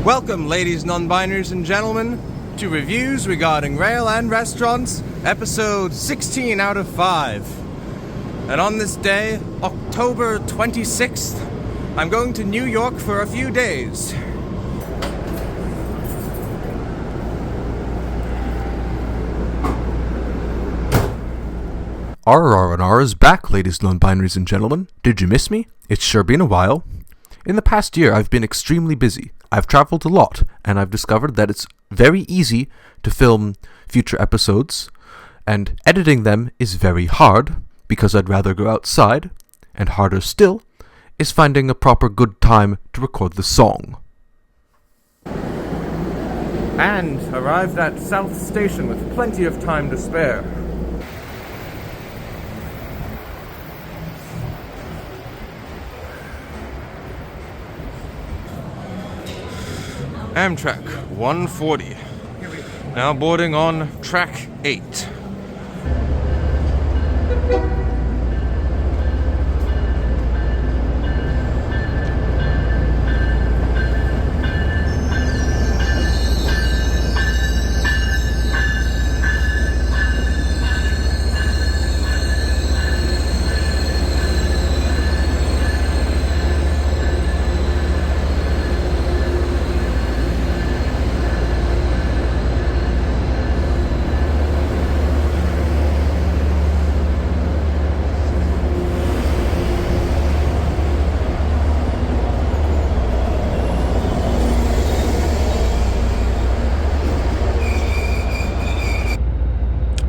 Welcome, ladies, non-binaries, and gentlemen, to Reviews Regarding Rail and Restaurants, episode 16 out of 5. And on this day, October 26th, I'm going to New York for a few days. RRR&R is back, ladies, non-binaries, and gentlemen. Did you miss me? It's sure been a while. In the past year, I've been extremely busy. I've traveled a lot, and I've discovered that it's very easy to film future episodes, and editing them is very hard, because I'd rather go outside, and harder still is finding a proper good time to record the song. And arrived at South Station with plenty of time to spare. Amtrak 140. Now boarding on track 8.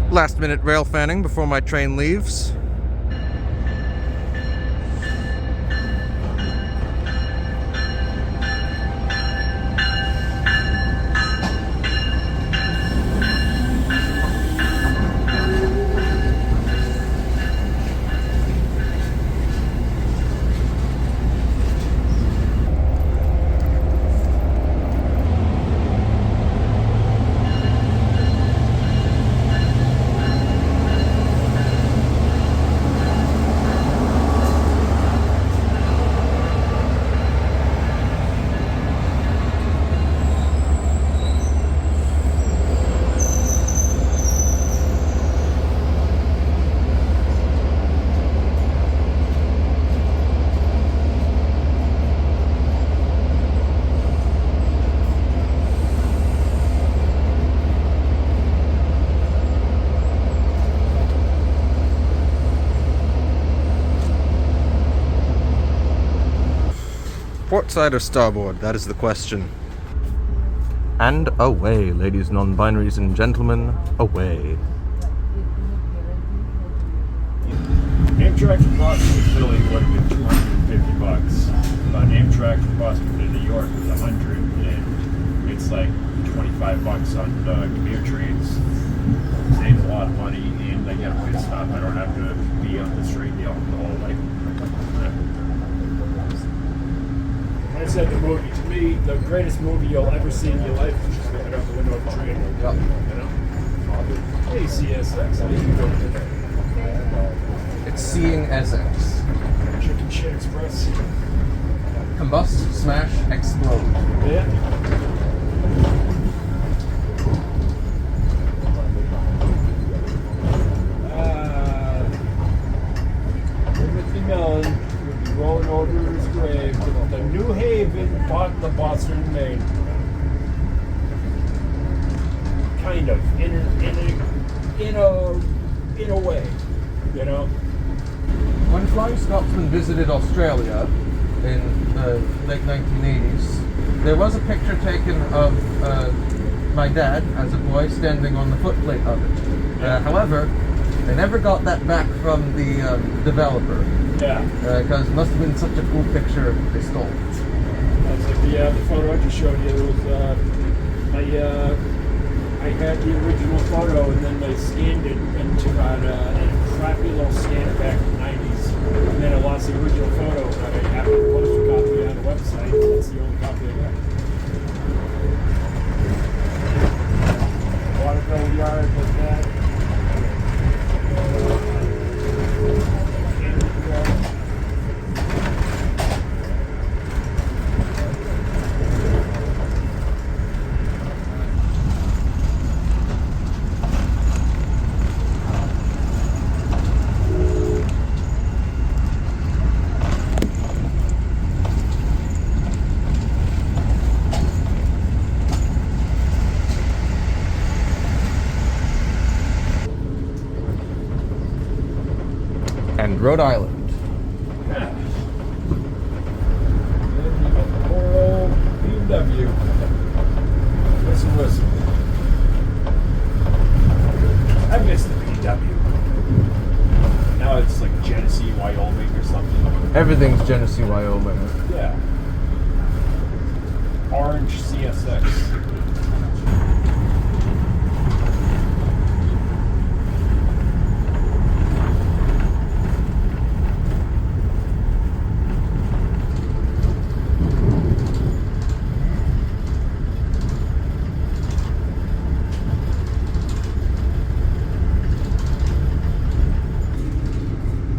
Last minute rail fanning before my train leaves. Port side or starboard? That is the question. And away, ladies, non-binaries, and gentlemen, away. Amtrak from Boston to Philly would have been $250. But Amtrak from Boston to New York was $100, and it's like $25 on commuter trains. Saves a lot of money, and I get a pit stop. I don't have to be on the train the whole like. I said the movie, to me, the greatest movie you'll ever see in your life is just looking out the window of a train. Yep. You know? Hey, CSX, how do you go today? It's Seeing Essex. Chicken Shit Express. Combust, smash, explode. Yeah. Timothy Mellon would be rolling over his grave. The New Haven, the Boston, Maine. Kind of, in a way, you know. When Flying Scotsman visited Australia in the late 1980s, there was a picture taken of my dad as a boy standing on the footplate of it. However, they never got that back from the developer. Yeah. Because it must have been such a cool picture they stole it. That's like the photo I just showed you. It was I had the original photo, and then they scanned it and took out a crappy little scanner back in the 90s. And then I lost the original photo, but I have to post a copy on the website. That's the only copy I got. Waterville Yard was that. Rhode Island. Yeah. And then you got the poor old BMW. Listen. I miss the BMW. Now it's like Genesee, Wyoming or something. Everything's Genesee, Wyoming. Yeah. Orange CSX.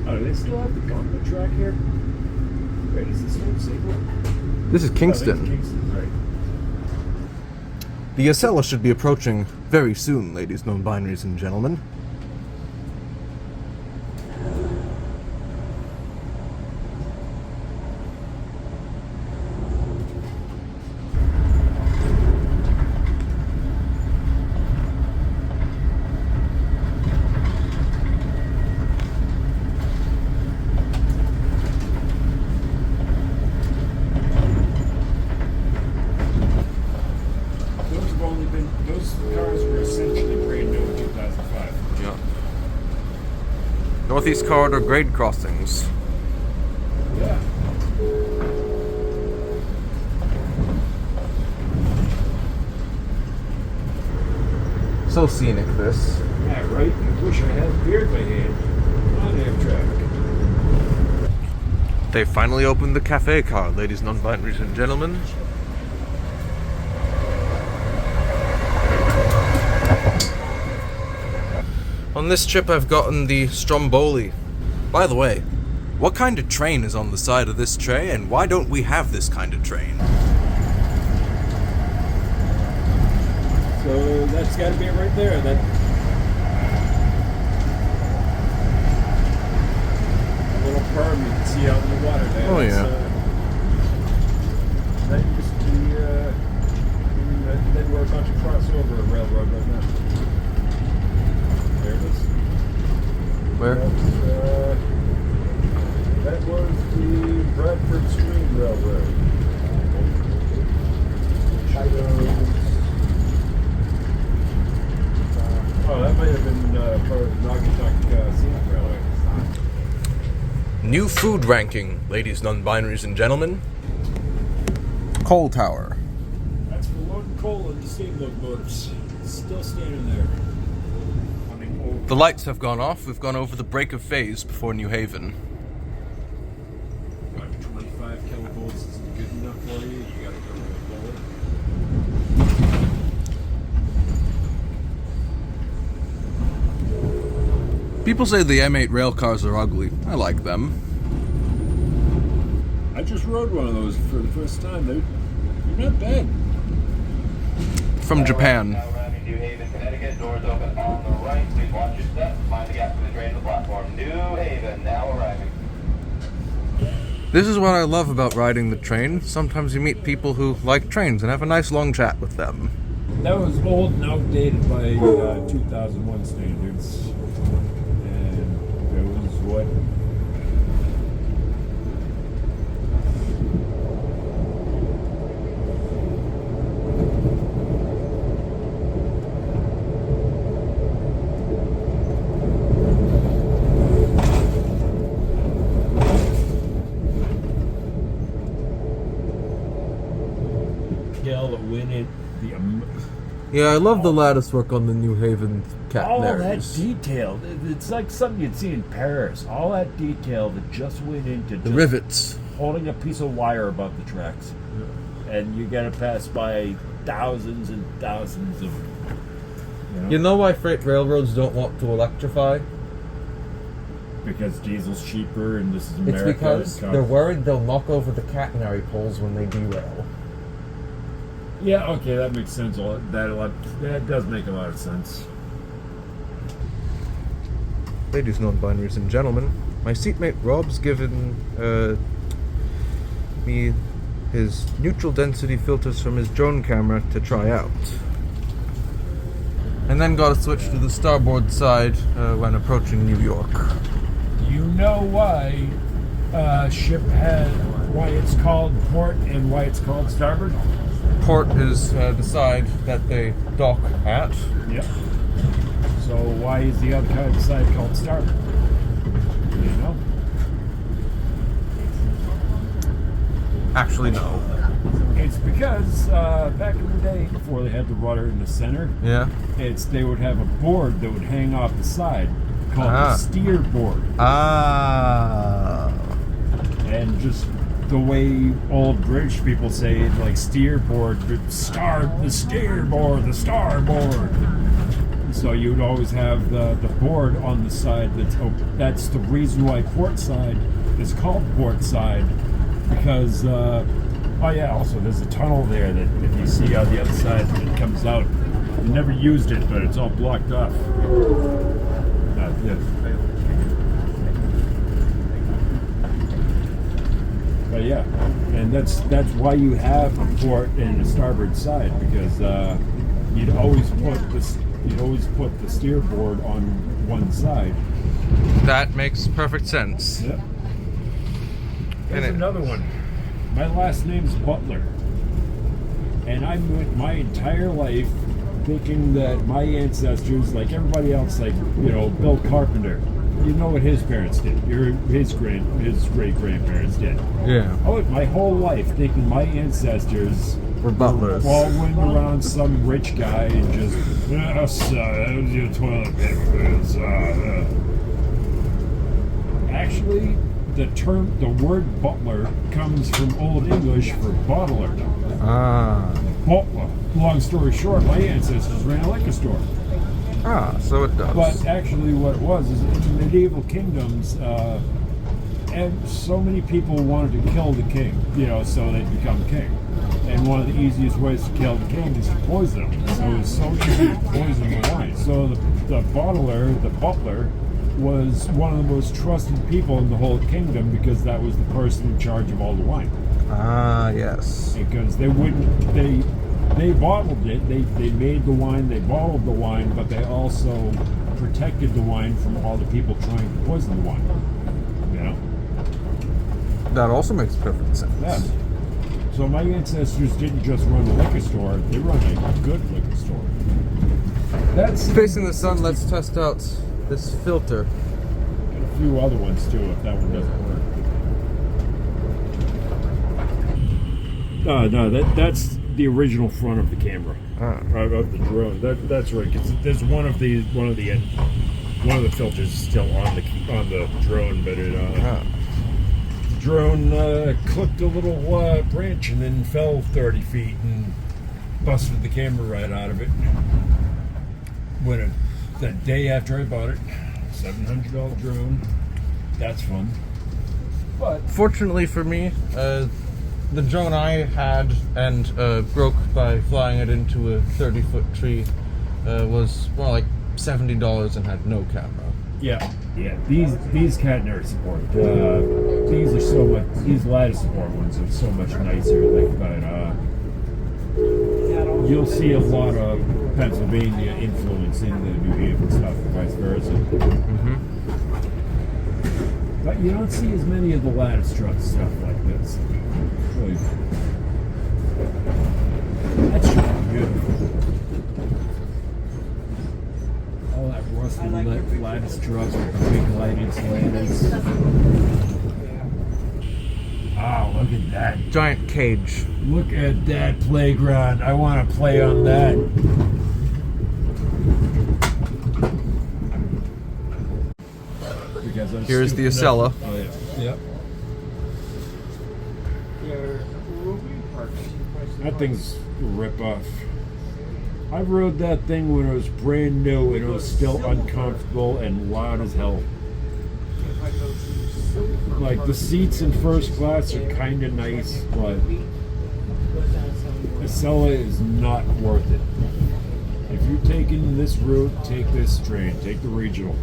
Do they still have the gauntlet track here? Wait, is this Old Sable? This is Kingston. Oh, this is Kingston, right. The Acela should be approaching very soon, ladies, non-binaries, and gentlemen. Those cars were essentially brand new in 2005. Yeah. Northeast Corridor grade crossings. Yeah. So scenic, this. Yeah, right? I wish I had a beard in my hand. On Amtrak. They finally opened the cafe car, ladies, non-binaries, and gentlemen. On this trip, I've gotten the Stromboli. By the way, what kind of train is on the side of this tray, and why don't we have this kind of train? So that's got to be it right there. That little perm you can see out in the water there. Oh, yeah. That used to be, then we're a bunch of crossover railroad right now. There it is. Where? That was the Bradford Stream Railroad. Oh, that might have been part of the Naugatuck Scenic Railway. New food ranking, ladies, non-binaries, and gentlemen. Coal Tower. That's for loading coal in the steam locomotives. It's still standing there. The lights have gone off. We've gone over the break of phase before New Haven. 25 kilovolts isn't good enough for you. You gotta go lower. People say the M8 rail cars are ugly. I like them. I just rode one of those for the first time. They're not bad. From Japan. Now arriving New Haven, Connecticut. Doors open on the right. Please watch your step. Mind the gap for the train to the platform. New Haven now arriving. This is what I love about riding the train. Sometimes you meet people who like trains and have a nice long chat with them. That was old and outdated by 2001 standards. And it was what? That went in the Yeah, I love the lattice work on the New Haven all that catenaries. detail. It's like something you'd see in Paris. All that detail that just went into The just rivets. holding a piece of wire above the tracks, and you got to pass by thousands and thousands of. You know why freight railroads don't want to electrify? Because diesel's cheaper, and this is It's America. because they're worried they'll knock over the catenary poles when they derail. Yeah, okay, that makes sense. That does make a lot of sense. Ladies, non-binaries, and gentlemen, my seatmate Rob's given me his neutral density filters from his drone camera to try out. And then got to switch to the starboard side when approaching New York. You know why why it's called port and why it's called starboard? Port is the side that they dock at. Yep. So why is the other side called starboard? You know? Actually, no. It's because back in the day, before they had the rudder in the center, Yeah. they would have a board that would hang off the side called the steer board. Ah. And just the way old British people say it, like steer board, the steerboard, the starboard. So you'd always have the board on the side that's open. That's the reason why port side is called port side, because also there's a tunnel there that if you see on the other side it comes out. You never used it, but it's all blocked off. But yeah, and that's why you have a port and a starboard side, because you'd always put the steer board on one side. That makes perfect sense. Yep. There's another one. My last name's Butler, and I went my entire life thinking that my ancestors, like everybody else, like Bill Carpenter. You know what his parents did. His great grandparents did. Yeah. I went my whole life thinking my ancestors We're butlers. all went around some rich guy and just how's your toilet paper? Actually, the word butler comes from Old English for bottler. Ah. Butler. Long story short, my ancestors ran a liquor store. Ah, so it does. But actually what it was is in the medieval kingdoms, and so many people wanted to kill the king, so they'd become king. And one of the easiest ways to kill the king is to poison him. So it was so easy to poison the wine. So the butler was one of the most trusted people in the whole kingdom, because that was the person in charge of all the wine. Ah, yes. Because they bottled it, they made the wine, they bottled the wine, but they also protected the wine from all the people trying to poison the wine. That also makes perfect sense. Yeah. So my ancestors didn't just run a liquor store, they run a good liquor store. That's Facing the sun, let's test out this filter. and a few other ones too, if that one doesn't work. No, that's the original front of the camera, of the drone. That's right. 'Cause there's one of the filters still on the drone, but the drone clipped a little branch and then fell 30 feet and busted the camera right out of it. The day after I bought it, $700 drone. That's fun. But Fortunately for me, the drone I had and broke by flying it into a 30-foot tree was more like $70 and had no camera. yeah. These Catner support. These lattice support ones are so much nicer. You'll see a lot of Pennsylvania influence in the New Haven stuff, and vice versa. Mm-hmm. But you don't see as many of the lattice truck stuff like this. Really. That's just good. All that rusty lattice trucks with big light insulators. Oh, look at that. Giant cage. Look at that playground. I want to play on that. Here's the Acela. Oh, yeah. Yep. That thing's a rip-off. I rode that thing when it was brand new and it was still uncomfortable and loud as hell. Like, the seats in first class are kind of nice, but Acela is not worth it. If you're taking this route, take this train, take the regional.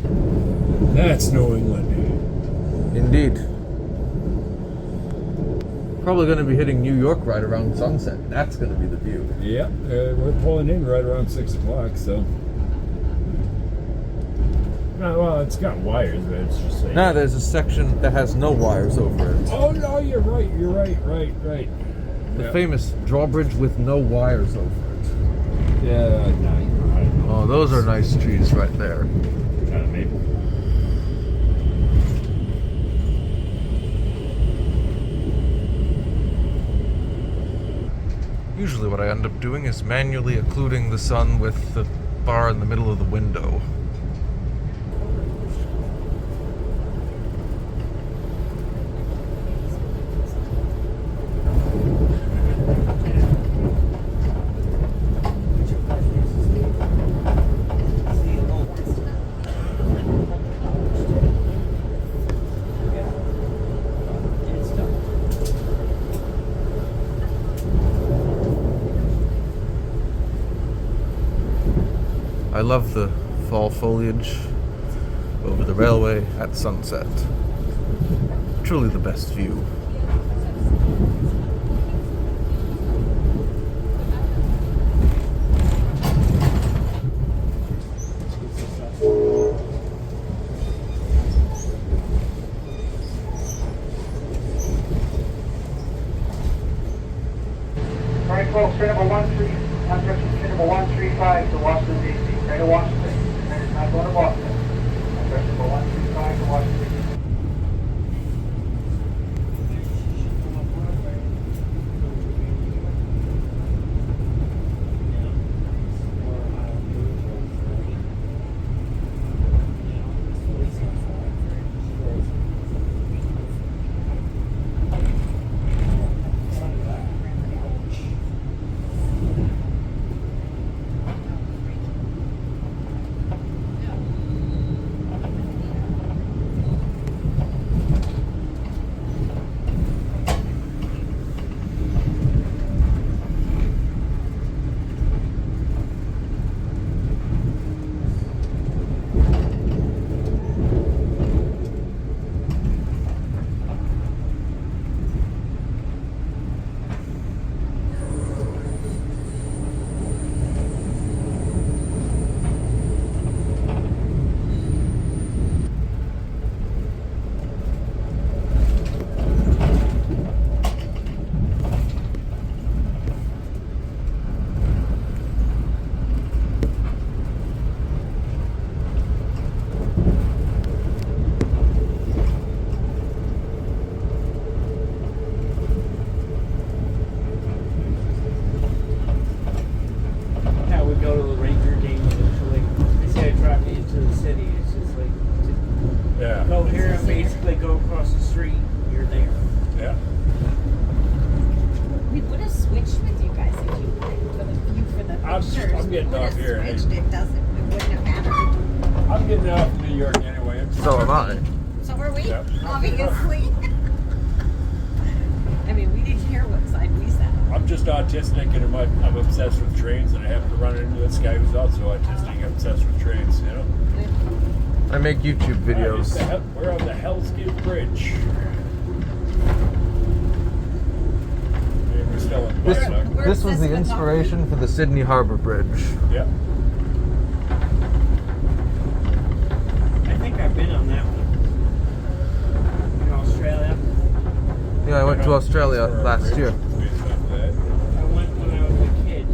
That's New England. Indeed. Probably going to be hitting New York right around sunset. That's going to be the view. Yep, we're pulling in right around 6 o'clock, so. No, well, it's got wires, but it's just like... No, there's a section that has no wires over it. Oh, no, you're right. Right. The famous drawbridge with no wires over it. Yeah, no, you're right. Oh, those are nice trees right there. Kind of maple. Usually what I end up doing is manually occluding the sun with the bar in the middle of the window. I love the fall foliage over the railway at sunset. Truly the best view. Alright, folks, train number 135 to Washington, D.C. Train to Washington. Train is not going to Boston. Train number 135 to Washington, D.C. I'm getting off here. It wouldn't have mattered. I'm getting off in New York anyway. So am I. So are we, Yep. obviously. I mean, we didn't hear what side we sat on. I'm just autistic and I'm obsessed with trains, and I happen to run into this guy who's also autistic and obsessed with trains, you know? I make YouTube videos. We're on the Hell's Gate Bridge. We're still in Bucknuck. This was the inspiration for the Sydney Harbour Bridge. Yeah. I think I've been on that one. In Australia. Yeah, I went to Australia last year. I went when I was a kid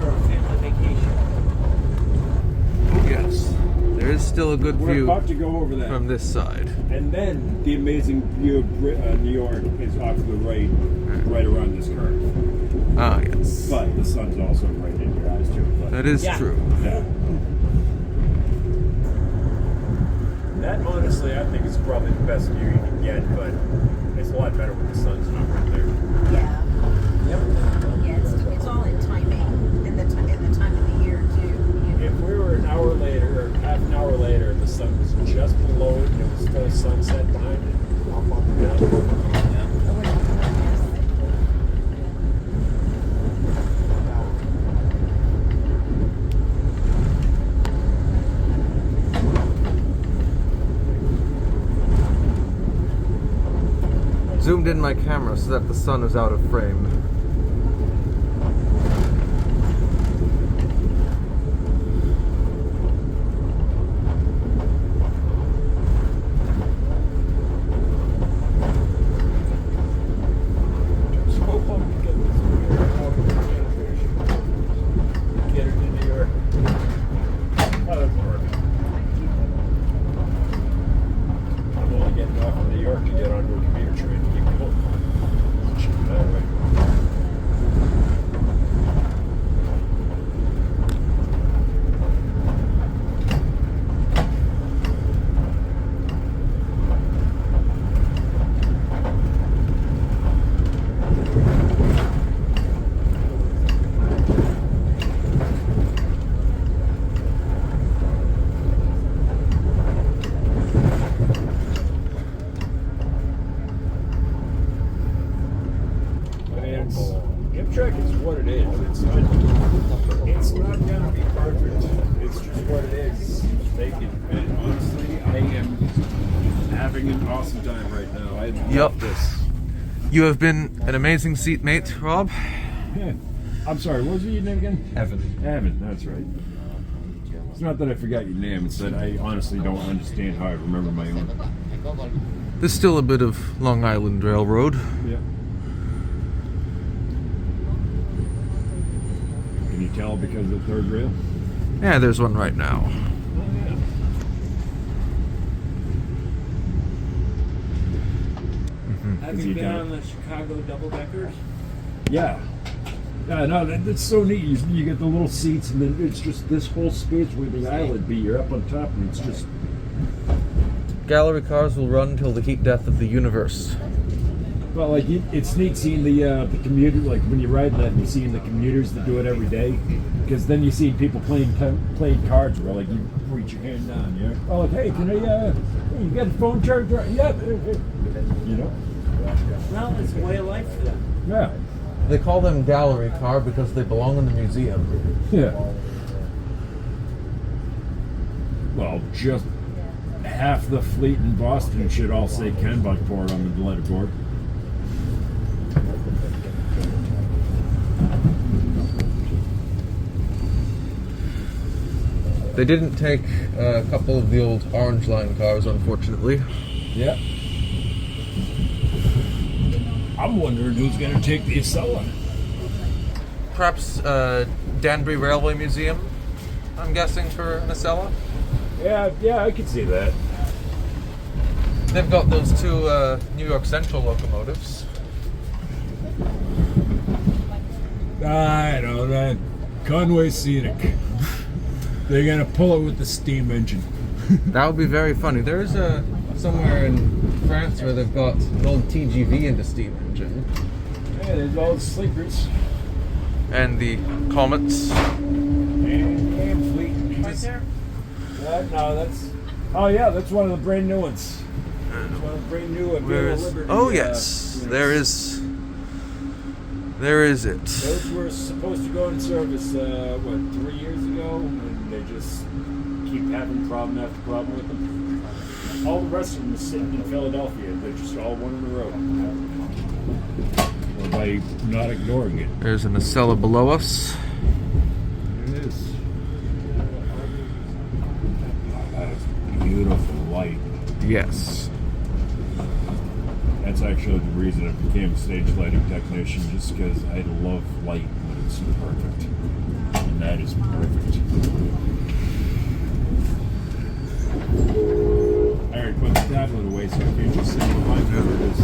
for a family vacation. Yes. There is still a good We're view about to go over that. from this side. And then the amazing view of New York is off to the right around this curve. Ah, yes. But the sun's also right in your eyes, too. But That is Yeah. true. yeah. That, honestly, I think is probably the best view you can get, but it's a lot better when the sun's not right there. Yeah. Yep. Yeah, it's all in timing, in the time of the year too. You know? If we were an hour later, or half an hour later, and the sun was just below it, and it was full sunset behind it, I'm up and down. I wouldn't have Zoomed in my camera so that the sun is out of frame. Amtrak is what it is. It's not gonna be perfect. It's just what it is. Take it. And honestly, I am having an awesome time right now. I love this. You have been an amazing seatmate, Rob. Yeah. I'm sorry, what was your name again? Evan. Evan, that's right. It's not that I forgot your name, it's that I honestly don't understand how I remember my own. There's still a bit of Long Island Railroad. Yeah. Can you tell because of the third rail? Yeah, there's one right now. Oh, yeah. Have Is you he been done- on the Chicago double-deckers? Yeah. Yeah, no, that's so neat. You get the little seats, and then it's just this whole space where the aisle would be. You're up on top, and it's just. Gallery cars will run till the heat death of the universe. Well, like it's neat seeing the commuter, like when you ride that, and you seeing the commuters that do it every day, because then you see people playing cards where like you reach your hand down, yeah. Oh, like hey, can I? Hey, you got a phone charger? Yeah. You know. Well, it's a way of life for them. Yeah. They call them gallery car because they belong in the museum. Yeah. Well, just half the fleet in Boston should all say Kenbuckport on the letterboard. They didn't take a couple of the old Orange Line cars, unfortunately. Yeah. I'm wondering who's going to take the Acela. Perhaps Danbury Railway Museum, I'm guessing, for an Acela. Yeah, I could see that. They've got those two New York Central locomotives. I know that Conway Scenic. They're going to pull it with the steam engine. That would be very funny. There's somewhere in France where they've got an old TGV into steam engine. Yeah, there's all the sleepers. And the Comets. And fleet. Right there? No, that's. Oh, yeah, that's one of the brand new ones. It's one of the brand new Liberty. Oh, yes. units. There is it. Those were supposed to go in service, 3 years ago? And they just keep having problem after problem with them. All the rest of them are sitting in Philadelphia. They're just all one in a row. Or by not ignoring it. There's an Acela below us. It is. That is beautiful light. Yes. That's actually the reason I became a stage lighting technician, just because I love light when it's perfect. And that is perfect. I already put the tablet away, so I can't just see behind where it is.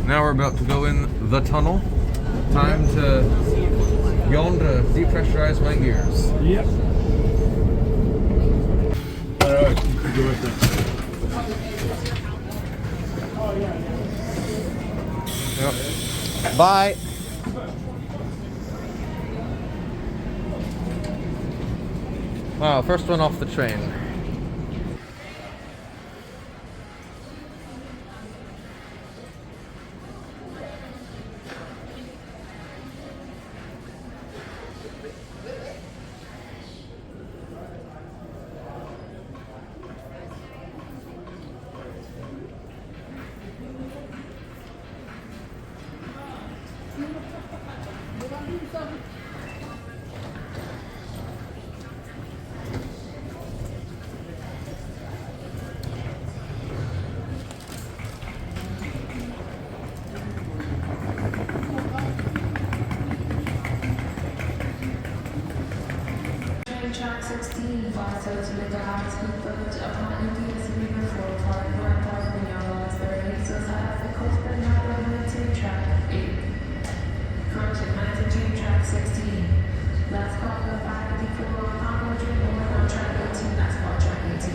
Now we're about to go in the tunnel. Time to yawn to depressurize my ears. Yep. Alright, go with that. Yep. Bye. Wow, first one off the train. Track 16, flies out to the house, who booked upon UPS River for Park when y'all was 30, so that the coast but not going to track 8. Correction, 19 track 16. Last call for 554 on track 18, last call track 18.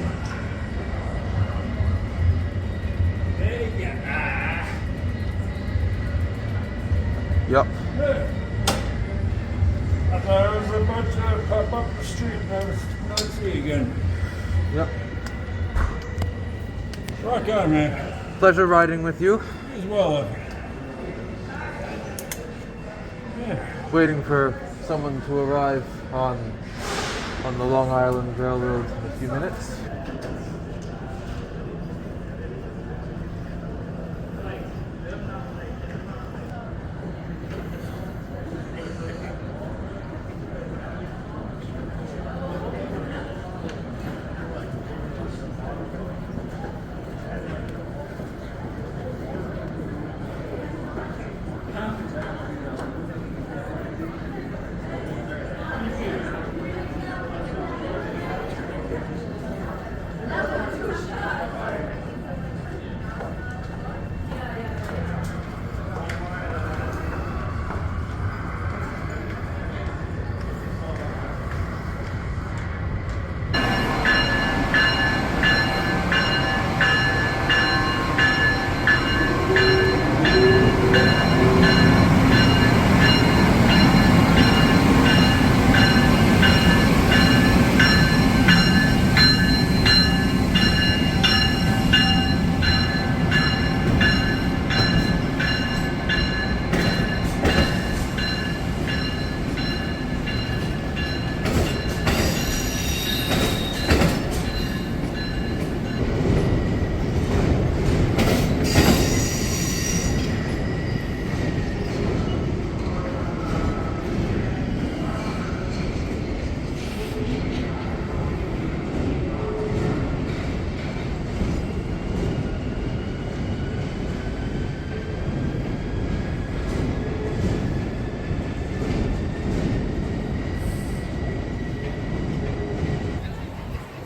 Hey, yeah. Yep. I thought I was about to pop up the street and I was not see you again. Yep. Rock on, man. Pleasure riding with you. As well. waiting for someone to arrive on the Long Island Railroad in a few minutes.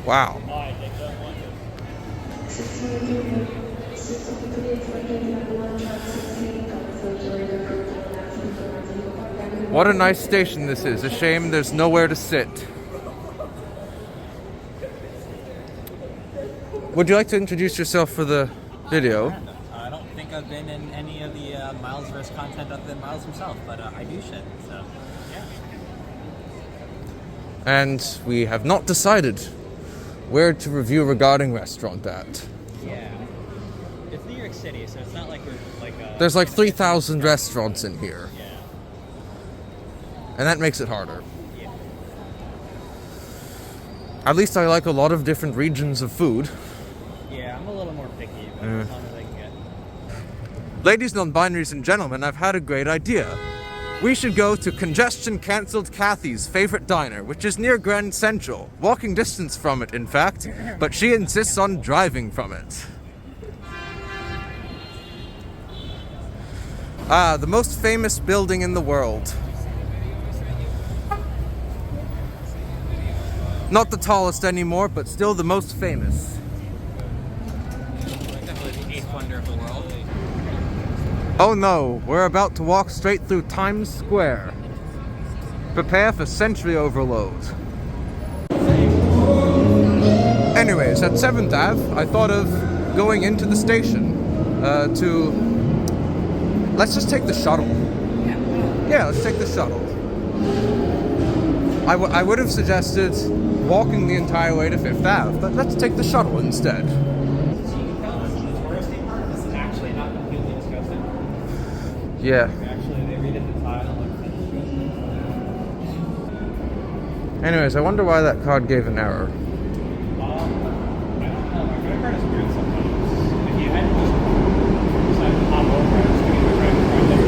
Wow. What a nice station this is. A shame there's nowhere to sit. Would you like to introduce yourself for the video? I don't think I've been in any of the Miles verse content other than Miles himself, but I do shit, so yeah. And we have not decided where to review regarding restaurant at. Yeah. It's New York City, so it's not like we're like There's like 3,000 restaurants in here. Yeah. And that makes it harder. Yeah. At least I like a lot of different regions of food. Yeah, I'm a little more picky, but as long as I can get. Ladies, non-binaries, and gentlemen, I've had a great idea. We should go to congestion-cancelled Kathy's favorite diner, which is near Grand Central. Walking distance from it, in fact, but she insists on driving from it. Ah, the most famous building in the world. Not the tallest anymore, but still the most famous. Definitely the eighth wonder of the world. Oh no, we're about to walk straight through Times Square. Prepare for sensory overload. Anyways, at 7th Ave, I thought of going into the station let's just take the shuttle. Yeah, let's take the shuttle. I would have suggested walking the entire way to 5th Ave, but let's take the shuttle instead. Yeah. Actually, they redid the tile. Anyways, I wonder why that card gave an error. I don't know. My credit card is weird sometimes. If you hadn't just decided to hop over, I was going to my credit card there.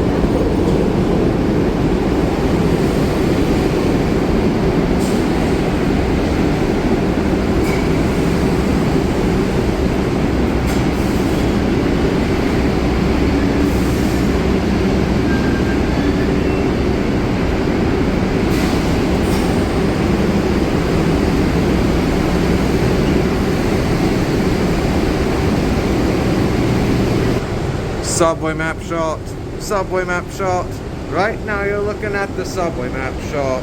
Subway map shot. Subway map shot. Right now you're looking at the subway map shot.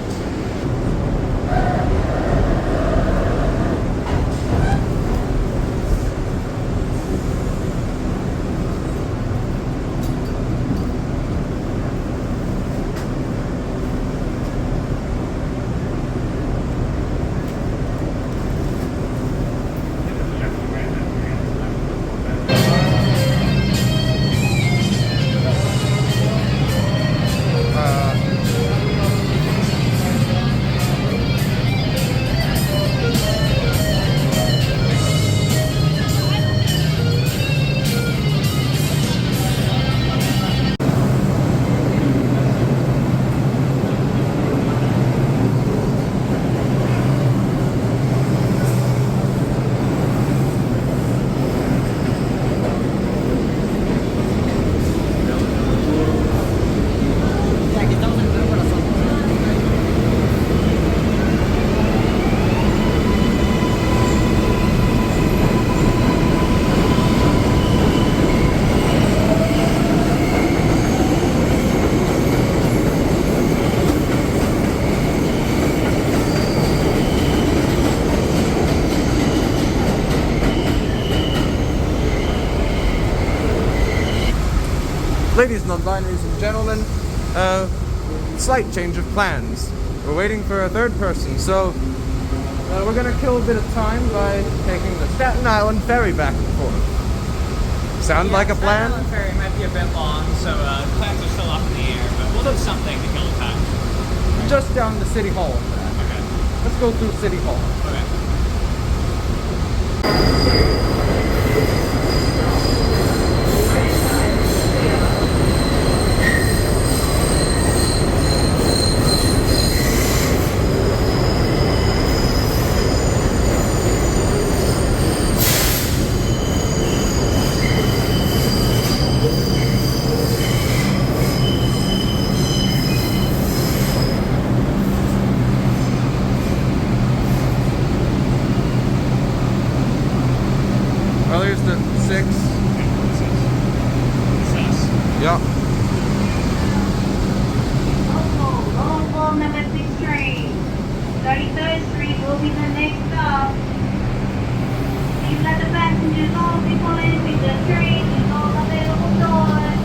Ladies, non-binaries, and gentlemen, slight change of plans. We're waiting for a third person, so we're gonna kill a bit of time by taking the Staten Island ferry back and forth. Sound like a plan? Staten Island ferry might be a bit long, so plans are still up in the air, but we'll do something to kill the time. Just down to City Hall and back. Okay. Let's go through City Hall. Okay. Well, here's the 6. Yeah. All 4 number 6 train. 33rd Street will be the next stop. Please let the passengers all before entering the train use all available doors.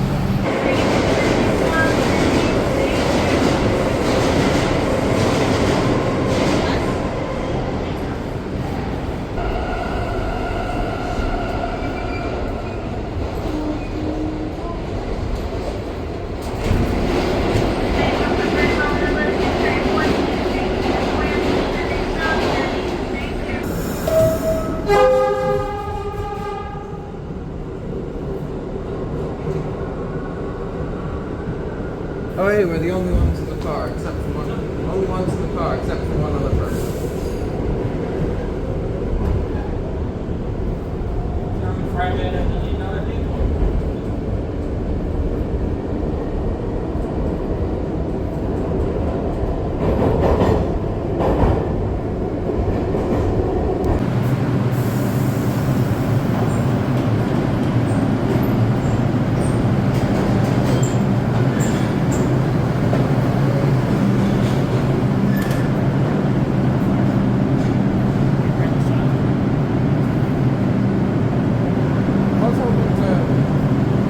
Oh, hey, we're the only ones in the car, except for one. Only ones in the car, except for one other person. Friday, another people.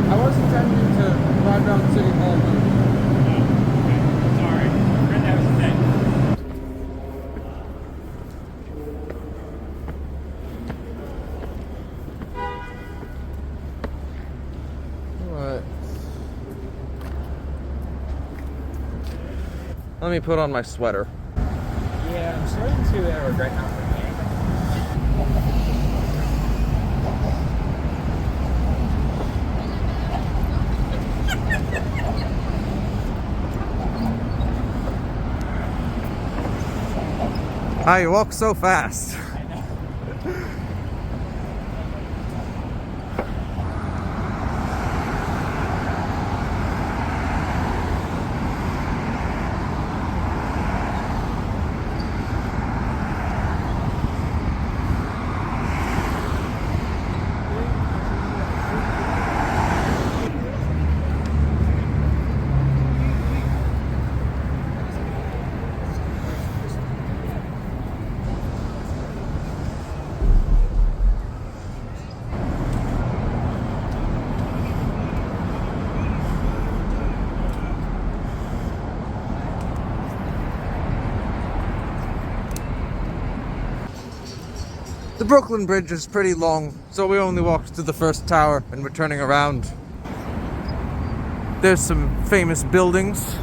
I was intending to ride around City Hall. Sorry. Friend, that was the day. What? Let me put on my sweater. Yeah, I'm starting to regret not bringing anything. Ah, you walk so fast. I know. The Brooklyn Bridge is pretty long, so we only walked to the first tower and we're turning around. There's some famous buildings.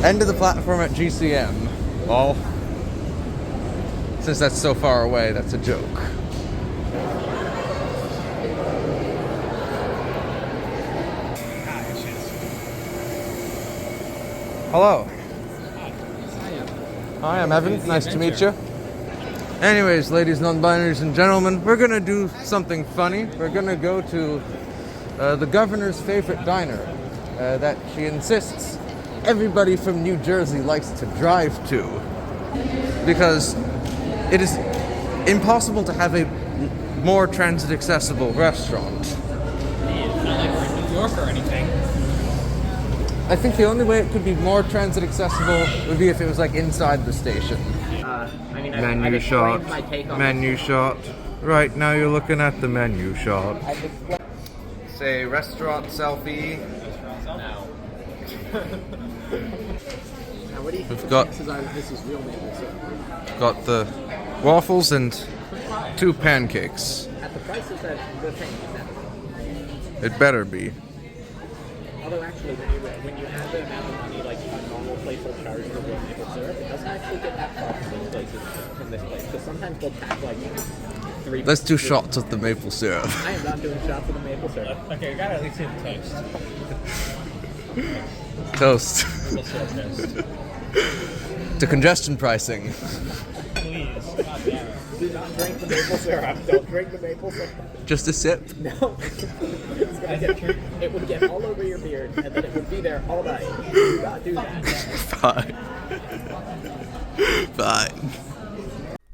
End of the platform at GCM. Well, since that's so far away, that's a joke. Hello. Hi, I'm Evan. Nice to meet you. Anyways, ladies, non-binaries, and gentlemen, we're gonna do something funny. We're gonna go to the governor's favorite diner that she insists everybody from New Jersey likes to drive to, because it is impossible to have a more transit accessible restaurant. It's not like we're in New York or anything. I think the only way it could be more transit accessible would be if it was like inside the station. Menu shot. Menu shot. Right, now you're looking at the menu shot. Say restaurant selfie. No. We've got the waffles and 2 pancakes. At the prices that the thing is It better be. Although actually, when you add the amount of money like a normal place will charge for real maple syrup, it doesn't actually get that far from those places, from this place. Because sometimes they'll pack like 3. Let's do shots of the maple syrup. I am not doing shots of the maple syrup. Okay, we gotta at least see the toast. Toast. Let's do a toast. To congestion pricing. Please. God damn it. Do not drink the maple syrup. Don't drink the maple syrup. Just a sip? No. It would get all over your beard, and then it would be there all night. Do not do that. Fine. Fine.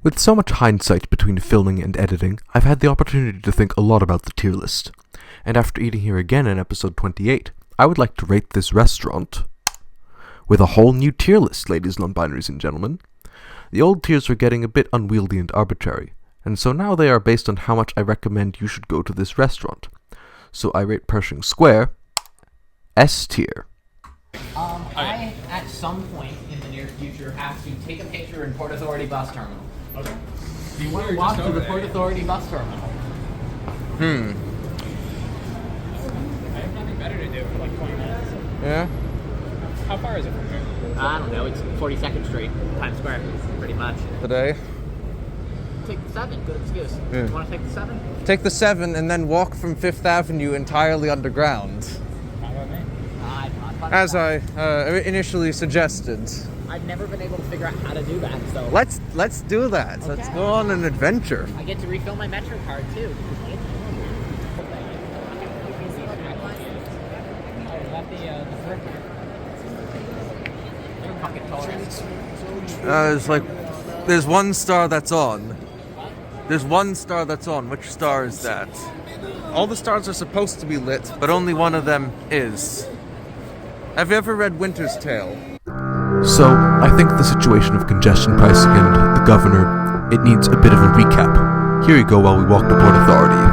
With so much hindsight between filming and editing, I've had the opportunity to think a lot about the tier list. And after eating here again in episode 28, I would like to rate this restaurant with a whole new tier list, ladies, non-binaries, and gentlemen. The old tiers were getting a bit unwieldy and arbitrary, and so now they are based on how much I recommend you should go to this restaurant. So I rate Pershing Square S tier. I, at some point in the near future, have to take a picture in Port Authority bus terminal. Okay. Do you want to walk to the Port Authority bus terminal? I have nothing better to do for like 20 minutes. Yeah? How far is it from here? I don't know. It's 42nd Street, Times Square, pretty much. Today? Take the 7. Good excuse. Yeah. You want to take the 7? Take the 7 and then walk from 5th Avenue entirely underground, Not about me. as I initially suggested. I've never been able to figure out how to do that, so Let's do that. Okay. Let's go on an adventure. I get to refill my Metro card too. There's one star that's on. There's one star that's on. Which star is that? All the stars are supposed to be lit, but only one of them is. Have you ever read Winter's Tale? So, I think the situation of congestion pricing and the governor, it needs a bit of a recap. Here you go while we walk to Port Authority.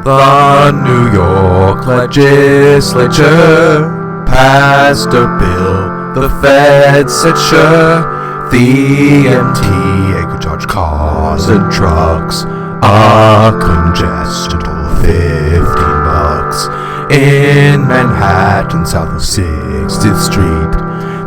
The New York legislature passed a bill. The Fed said sure. The MTA could charge cars and trucks a congestible $15 in Manhattan, south of 60th Street.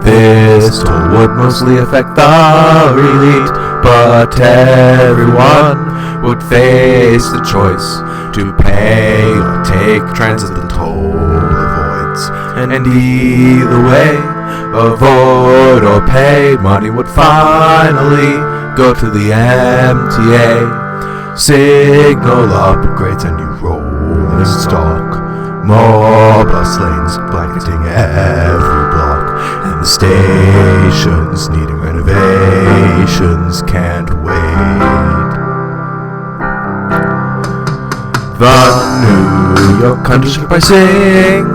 This toll would mostly affect the elite, but everyone would face the choice to pay or take transit the toll avoids. And either way, avoid or pay, money would finally go to the MTA. Signal upgrades and new rolling stock, more bus lanes blanketing every block, and the stations needing renovations can't wait. The New York congestion pricing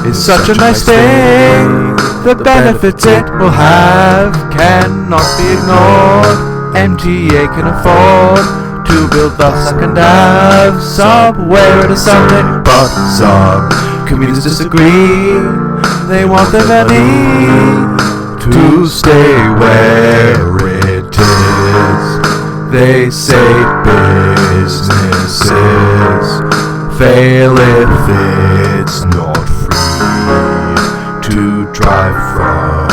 is such a nice thing. The benefits it will have cannot be ignored. MTA can afford to build the second Ave subway to Sunday, but some commuters disagree. They want their money to stay where it is. They say businesses fail if it's not free to drive from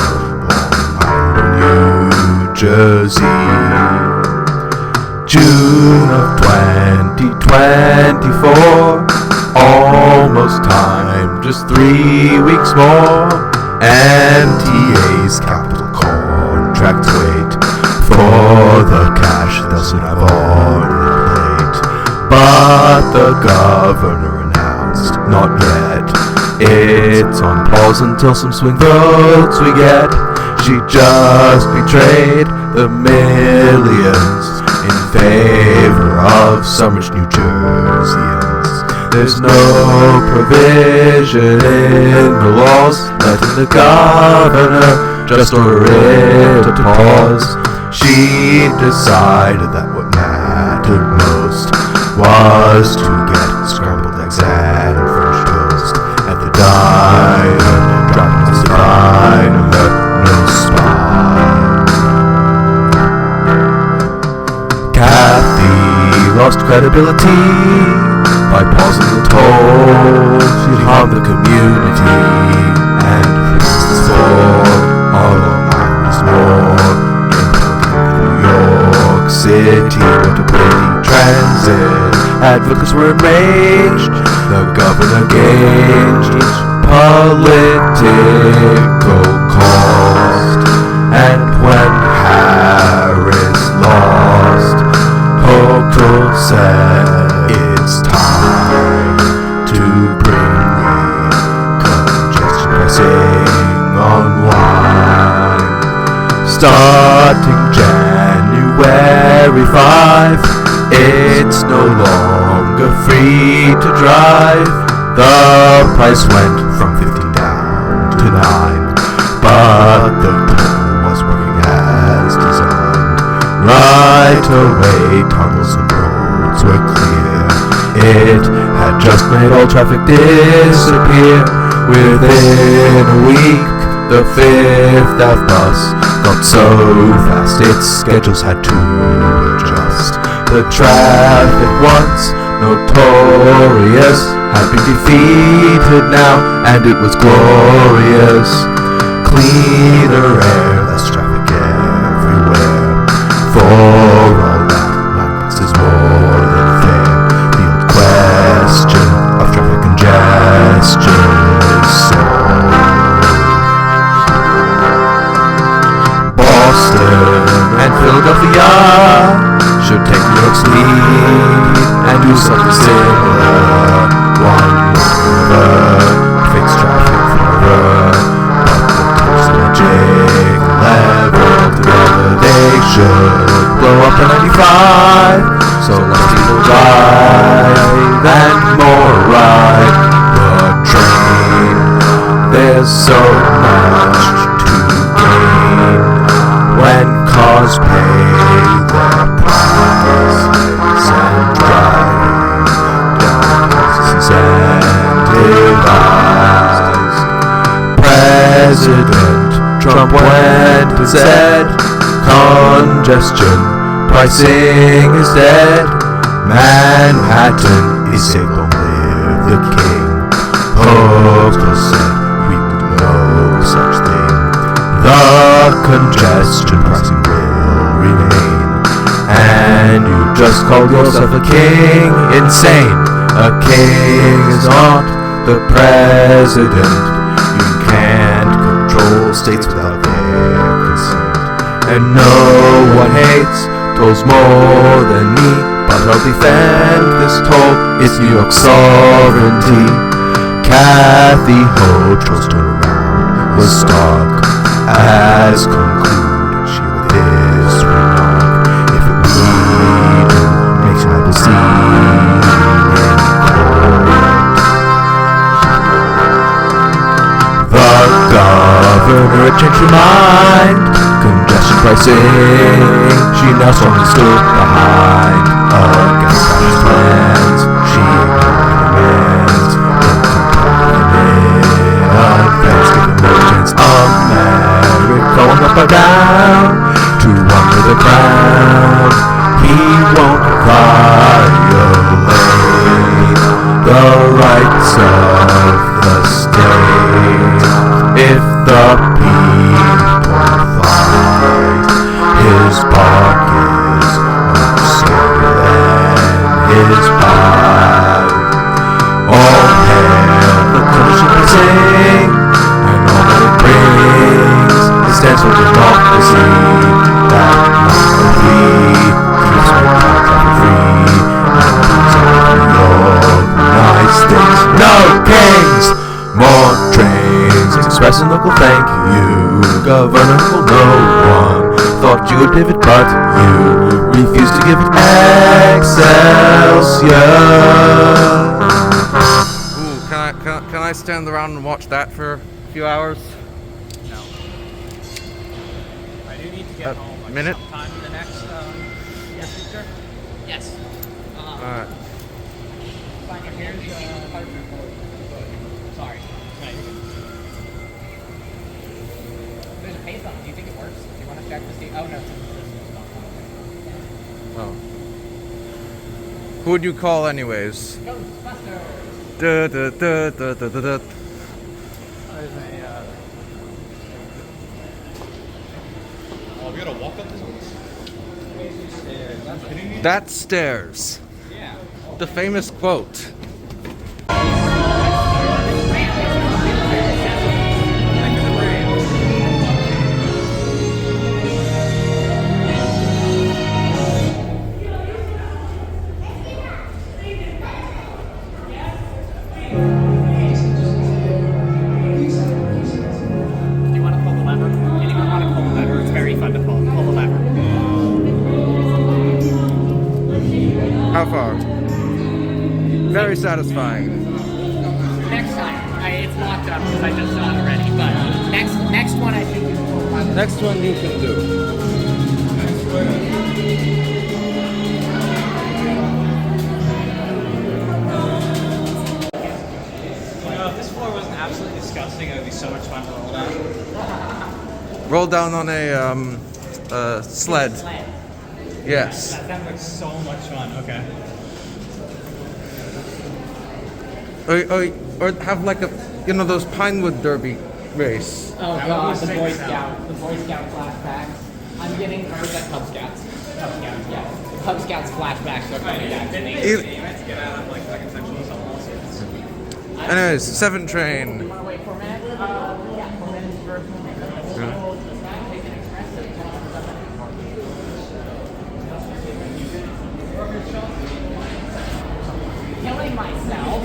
Jersey. June of 2024, almost time, just 3 weeks more. MTA's capital contracts wait for the cash they'll soon have on their plate. But the governor announced, not yet, it's on pause until some swing votes we get. She just betrayed the millions in favor of some rich New Jerseyans. There's no provision in the laws letting the governor just order it to pause. She decided that what mattered most was to get scrambled eggs and French toast at the diner, dropping the sign of the no spine. Kathy lost credibility by pausing the toll. She harmed the community and increased the store. All Long Island is more important than New York City. What a pity. Transit advocates were enraged. The governor gauged political cost. And when Harris lost, Hochul said it's time to bring congestion pricing online. Starting January 5, it's no longer free to drive. The price went from 15 down to 9, but the toll was working as designed. Right away, tunnels and roads were clear. It had just made all traffic disappear. Within a week, the Fifth Ave bus got so fast its schedules had to adjust. The traffic once notorious had been defeated now, and it was glorious. Cleaner air, less traffic everywhere. For all that, 9 bucks is more than fair. The old question of traffic congestion is solved. Boston and Philadelphia should take New York's lead and do something similar. One river, fix traffic forever. But the tolls magic level together, they should blow up to 95, so less people drive and more ride the train. There's so much to gain when cars pay their price and driving down houses incentivized. President Trump went and said, congestion pricing is dead. Manhattan is safe, long live the king. Hochul said we would no such thing. The congestion pricing will remain. And you just called yourself a king? Insane. A king is not the president. You can't control states without their consent. And no one hates tolls more than me, but I'll defend this toll. It's New York sovereignty. Kathy Hochul's turnaround was stark, as concluded she with this remark. If what we do makes my believe in court, the governor changed her mind. Congestion pricing, she now strongly stood behind. Against fascist plans, she ignored demands. Thanksgiving merchants, America going up or down to under the crown. He won't violate the rights of the state if the people fight his his pockets more scary than his pride. All hail the Pershing sing, and all that it brings. It stands for democracy, that monarchy keeps my power free, and brings all the United States. No kings, more trains, expressing local thank you. Governmental, no one thought you would pivot, but you refused to give it Excelsior. Ooh, can I stand around and watch that for a few hours? No. I do need to get home. Like, minute? sometime in the next near future. Yes. Alright. Fine, here's apartment code. Sorry. No, you're good. There's a payphone. Do you think it works? Do you want to check to see? Oh no, it's in the system. Oh. Who would you call anyways? Ghostbusters. Duh, duh, duh, duh, duh, duh, duh. There's oh, we gotta walk up this one? That's stairs. Yeah. The famous quote. Do you want to pull the lever? Anyone want to pull the lever? It's very fun to pull. Pull the lever. How far? Very satisfying. Next time. It's locked up because I just saw it already. But next one I think you can pull the lever. Next one you can do. You know, if this floor wasn't absolutely disgusting, it would be so much fun to roll down. Roll down on a sled. Yes. That sounds like so much fun. Okay. Or have like a, those Pinewood Derby race. Oh That god, would the be Boy sick as hell. Scout flashbacks. I'm getting, or was that Cub Scouts? Cub Scouts, yeah. The Cub Scouts flashbacks are coming back to me. Anyways, 7 train. You want to wait 4 minutes? Yeah, 4 minutes for killing myself.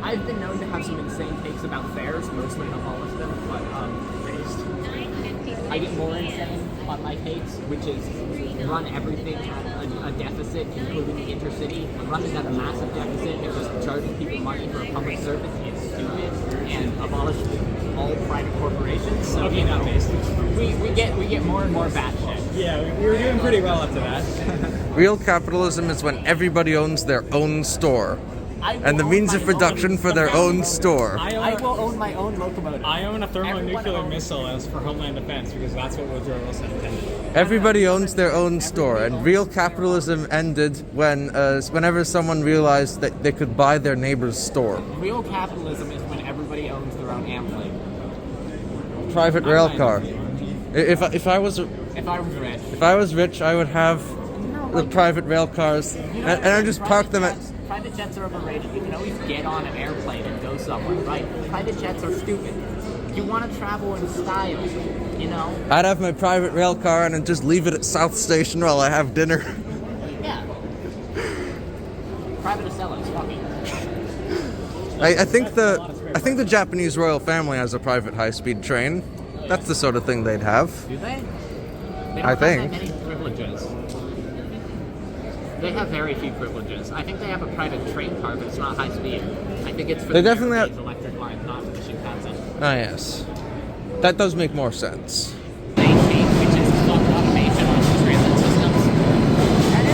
I've been known to have some insane takes about fares, mostly abolished them, but I get more insane on my takes, which is run everything at a deficit, including the intercity. Running at a massive deficit and just charging people money for a public service is stupid, and abolish all private corporations. So Okay, not based. we get more and more bad shit. Yeah, we were doing pretty well up to that. Real capitalism is when everybody owns their own store. And the means of production for their own store. I will own my own locomotive. I own a Everyone thermonuclear owns- missile as for Homeland Defense because that's what Woodrow Wilson intended. Everybody owns their own store, and real capitalism ended whenever someone realized that they could buy their neighbor's store. Real capitalism is when everybody owns their own airplane. Private rail car. If I was If I was rich. if I was rich, I would have the private rail cars, and I just park them at. Private jets are overrated. You can always get on an airplane and go somewhere, right? Private jets are stupid. You want to travel in style, you know? I'd have my private rail car and I'd just leave it at South Station while I have dinner. Yeah. Private Acellos, fuck it. I think the Japanese royal family has a private high-speed train. That's the sort of thing they'd have. Do they? They I don't think. have that many privileges. They have very few privileges. I think they have a private train car, but it's not high speed. I think it's for They the definitely have- Japanese electric line, not for the Shinkansen. Ah, yes. That does make more sense. They change, which is fuck automation on the transit systems.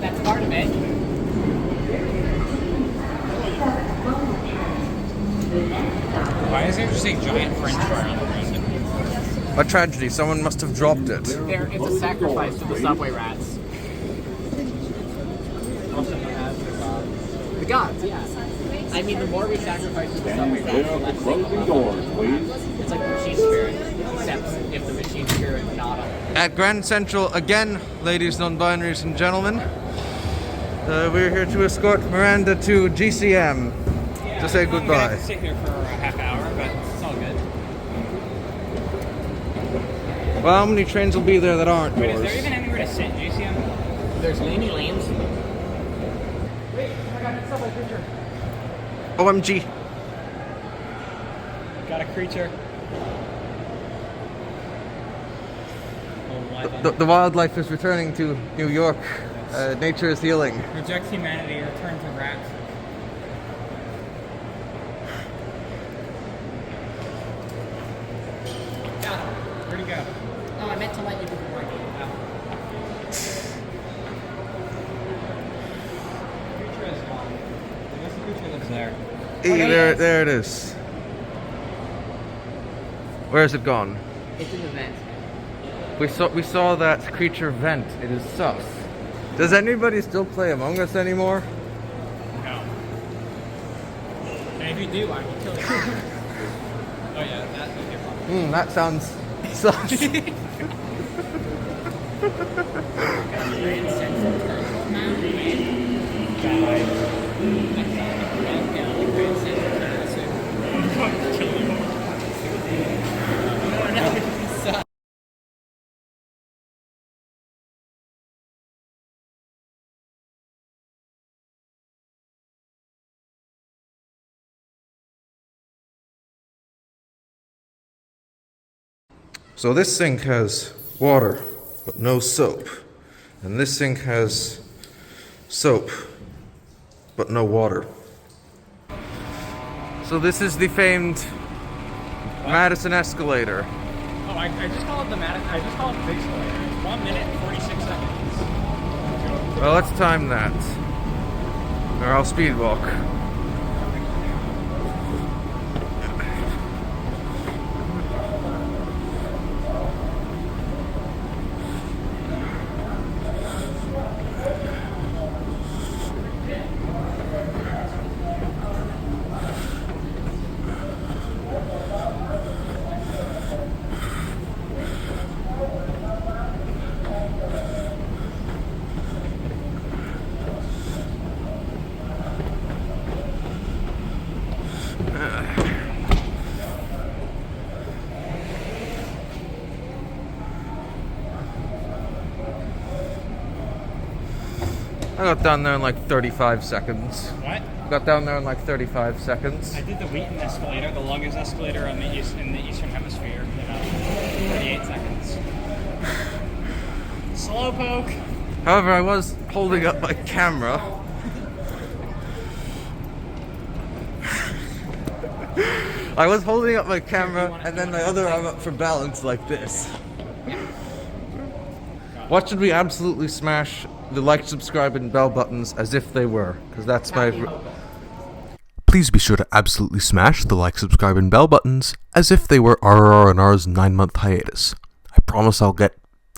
That's part of it. Why is there just a giant French fry on the ground? A tragedy. Someone must have dropped it. It's a sacrifice to the subway rats. The gods, yeah. I mean, the more we sacrifice to the subway gods, the less they come doors, please. It's like the machine spirit, except if the machine spirit not on. At Grand Central again, ladies, non-binaries, and gentlemen. We're here to escort Miranda to GCM to say I'm gonna goodbye. have to sit here for a half hour, but it's all good. Well, how many trains will be there that aren't Wait, yours? is there even anywhere to sit, JCM? There's laney lanes. Wait, oh my god, it's subway creature. OMG. Got a creature. The wildlife is returning to New York. Nature is healing. Reject humanity, return to rats. Got him. Where'd he go? Oh, I meant to let you before I gave Creature is gone. I guess the creature lives there. There it is. Where's it gone? It's in the vent. We saw that creature vent. It is sus. Does anybody still play Among Us anymore? No. And if you do, I will kill you. Oh yeah, that would be a problem. That sounds sus. So this sink has water, but no soap. And this sink has soap, but no water. So this is the famed Madison escalator. Oh, I just call it the I just call it the big escalator. It's 1 minute and 46 seconds. Well, let's time that. Or I'll speed walk. I got down there in like 35 seconds. What? Got down there in like 35 seconds. I did the Wheaton escalator, the longest escalator in the Eastern Hemisphere. 38 seconds. Slowpoke. However, I was holding up my camera. I was holding up my camera and then my other arm up for balance like this. What should we absolutely smash the like, subscribe, and bell buttons as if they were? Because that's my... Please be sure to absolutely smash the like, subscribe, and bell buttons as if they were RRR&R's 9-month hiatus. I promise I'll get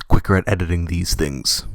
quicker at editing these things.